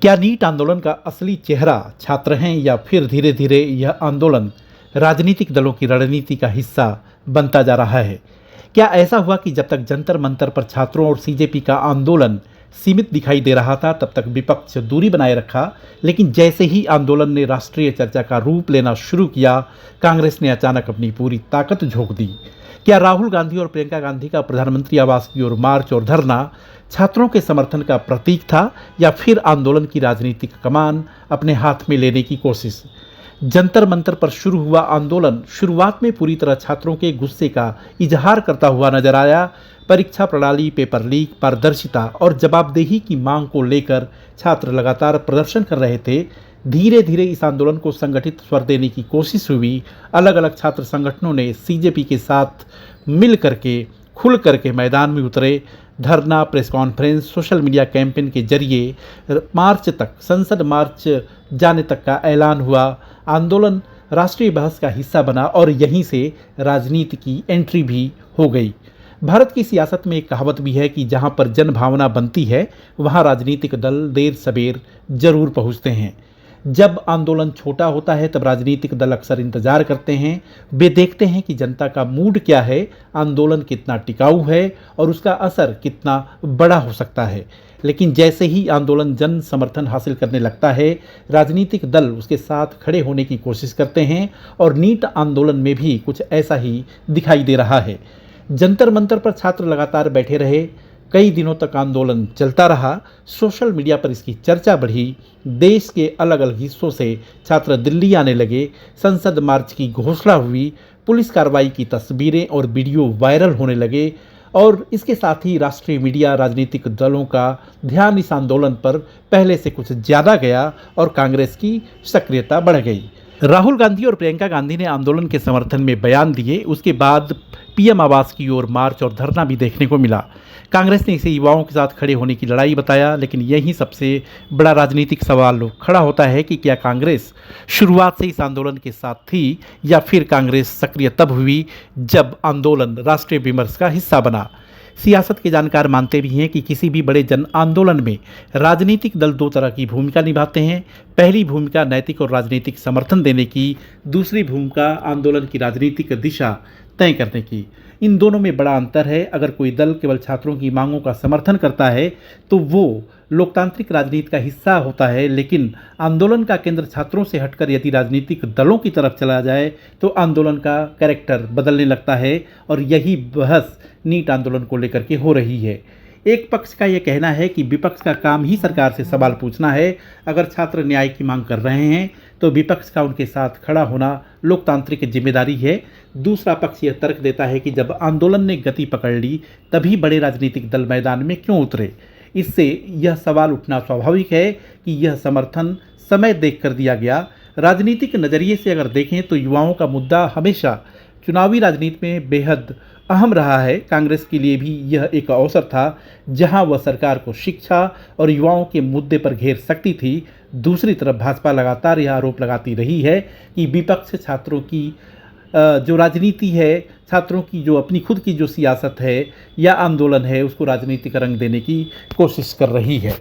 क्या नीट आंदोलन का असली चेहरा छात्र हैं या फिर धीरे धीरे यह आंदोलन राजनीतिक दलों की रणनीति का हिस्सा बनता जा रहा है? क्या ऐसा हुआ कि जब तक जंतर मंतर पर छात्रों और सीजेपी का आंदोलन सीमित दिखाई दे रहा था तब तक विपक्ष दूरी बनाए रखा, लेकिन जैसे ही आंदोलन ने राष्ट्रीय चर्चा का रूप लेना शुरू किया, कांग्रेस ने अचानक अपनी पूरी ताकत झोंक दी? क्या राहुल गांधी और प्रियंका गांधी का प्रधानमंत्री आवास की ओर मार्च और धरना छात्रों के समर्थन का प्रतीक था या फिर आंदोलन की राजनीतिक कमान अपने हाथ में लेने की कोशिश? जंतर मंतर पर शुरू हुआ आंदोलन शुरुआत में पूरी तरह छात्रों के गुस्से का इजहार करता हुआ नजर आया। परीक्षा प्रणाली, पेपर लीक, पारदर्शिता और जवाबदेही की मांग को लेकर छात्र लगातार प्रदर्शन कर रहे थे। धीरे धीरे इस आंदोलन को संगठित स्वर देने की कोशिश हुई। अलग अलग छात्र संगठनों ने सीजेपी के साथ मिल करके खुल करके मैदान में उतरे। धरना, press conference, social media campaign के जरिए मार्च तक, संसद मार्च जाने तक का ऐलान हुआ। आंदोलन राष्ट्रीय बहस का हिस्सा बना और यहीं से राजनीति की एंट्री भी हो गई। भारत की सियासत में एक कहावत भी है कि जहां पर जन भावना बनती है वहां राजनीतिक दल देर सबेर जरूर पहुंचते हैं। जब आंदोलन छोटा होता है तब राजनीतिक दल अक्सर इंतजार करते हैं। वे देखते हैं कि जनता का मूड क्या है, आंदोलन कितना टिकाऊ है और उसका असर कितना बड़ा हो सकता है। लेकिन जैसे ही आंदोलन जन समर्थन हासिल करने लगता है, राजनीतिक दल उसके साथ खड़े होने की कोशिश करते हैं और नीट आंदोलन में भी कुछ ऐसा ही दिखाई दे रहा है। जंतर मंतर पर छात्र लगातार बैठे रहे। कई दिनों तक आंदोलन चलता रहा। सोशल मीडिया पर इसकी चर्चा बढ़ी। देश के अलग अलग हिस्सों से छात्र दिल्ली आने लगे। संसद मार्च की घोषणा हुई। पुलिस कार्रवाई की तस्वीरें और वीडियो वायरल होने लगे और इसके साथ ही राष्ट्रीय मीडिया, राजनीतिक दलों का ध्यान इस आंदोलन पर पहले से कुछ ज़्यादा गया और कांग्रेस की सक्रियता बढ़ गई। राहुल गांधी और प्रियंका गांधी ने आंदोलन के समर्थन में बयान दिए। उसके बाद पीएम आवास की ओर मार्च और धरना भी देखने को मिला। कांग्रेस ने इसे युवाओं के साथ खड़े होने की लड़ाई बताया, लेकिन यही सबसे बड़ा राजनीतिक सवाल खड़ा होता है कि क्या कांग्रेस शुरुआत से इस आंदोलन के साथ थी या फिर कांग्रेस सक्रिय तब हुई जब आंदोलन राष्ट्रीय विमर्श का हिस्सा बना। सियासत के जानकार मानते भी हैं कि किसी भी बड़े जन आंदोलन में राजनीतिक दल दो तरह की भूमिका निभाते हैं। पहली भूमिका नैतिक और राजनीतिक समर्थन देने की, दूसरी भूमिका आंदोलन की राजनीतिक दिशा तय करने की। इन दोनों में बड़ा अंतर है। अगर कोई दल केवल छात्रों की मांगों का समर्थन करता है तो वो लोकतांत्रिक राजनीति का हिस्सा होता है, लेकिन आंदोलन का केंद्र छात्रों से हटकर यदि राजनीतिक दलों की तरफ चला जाए तो आंदोलन का कैरेक्टर बदलने लगता है और यही बहस नीट आंदोलन को लेकर के हो रही है। एक पक्ष का यह कहना है कि विपक्ष का काम ही सरकार से सवाल पूछना है। अगर छात्र न्याय की मांग कर रहे हैं तो विपक्ष का उनके साथ खड़ा होना लोकतांत्रिक जिम्मेदारी है। दूसरा पक्ष यह तर्क देता है कि जब आंदोलन ने गति पकड़ ली तभी बड़े राजनीतिक दल मैदान में क्यों उतरे। इससे यह सवाल उठना स्वाभाविक है कि यह समर्थन समय देख कर दिया गया। राजनीतिक नज़रिए से अगर देखें तो युवाओं का मुद्दा हमेशा चुनावी राजनीति में बेहद अहम रहा है। कांग्रेस के लिए भी यह एक अवसर था जहां वह सरकार को शिक्षा और युवाओं के मुद्दे पर घेर सकती थी। दूसरी तरफ भाजपा लगातार यह आरोप लगाती रही है कि विपक्ष छात्रों की जो राजनीति है, छात्रों की जो अपनी खुद की जो सियासत है या आंदोलन है, उसको राजनीतिक रंग देने की कोशिश कर रही है।